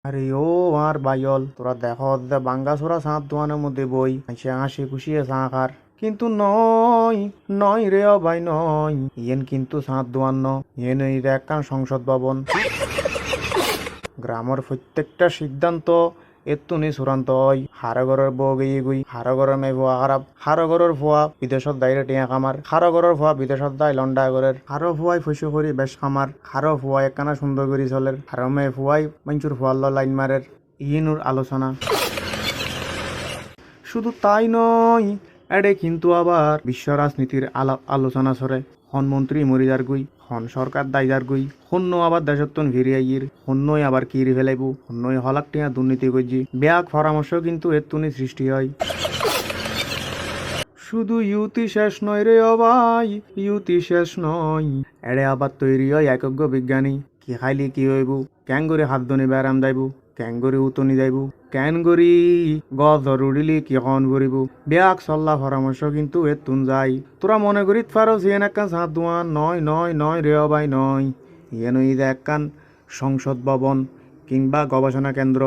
আরে ও আর বাইল তোরা দেখ বাঙ্গাসোরা সাঁত দোয়ানের মধ্যে বই সে হাসি খুশিয়ে চা খার কিন্তু নয় নয় রে ও ভাই নয় ইয়েন কিন্তু সাঁত দোয়ান ন ইয়েন এই একখান সংসদ ভবন গ্রামের প্রত্যেকটা সিদ্ধান্ত এত্তুনি চূড়ান্ত হয় হারগরের বউ গিয়ে গুই হারগরের মেয়ে ভুয়া খারাপ হারগরের ভুয়া বিদেশত দায়রে টিয়া কামার হারগরের ভুয়া বিদেশত দায় লন্ডা গরের হারো ভুয়াই ফসু করি বেশ খামার হারো ভুয়া একখানা সুন্দর করি চলের হারো মেয়ে ভুয়াই মঞ্চুর ভুয়াল্ল লাইন মারের ইনুর আলোচনা শুধু তাই নয় এডে কিন্তু আবার বিশ্ব রাজনীতির আলোচনা সরে হন মন্ত্রী মরিদার গুই হন সরকার দায়দার গুই হন্য আবার দেশত্বন ভিড়ে আইয়ের হন্যই আবার কিরি ফেলাইব হন্যই হলাক টিয়া দুর্নীতি করছি ব্যাগ পরামর্শ কিন্তু এর তুনি সৃষ্টি হয় শুধু ইউতি শেষ নয় রে ও ভাই ইউতি শেষ নয় এড়ে আবার তৈরি হয় একজ্ঞ বিজ্ঞানী কি খাইলি কি হইব ক্যাং করে হাত ধনি ব্যারাম যাইব ক্যাং করে উতনি যাইব ক্যান করি গছ ধরুড়িলি কি কন করিব ব্যাগ চল্লা পরামর্শ কিন্তু এর তুন যাই তোরা মনে করিত পারো সিয়েন একখান সাত দোয়ান নয় নয় নয় রে ও ভাই নয় ইয়েন একখান সংসদ ভবন কিংবা গবেষণা কেন্দ্র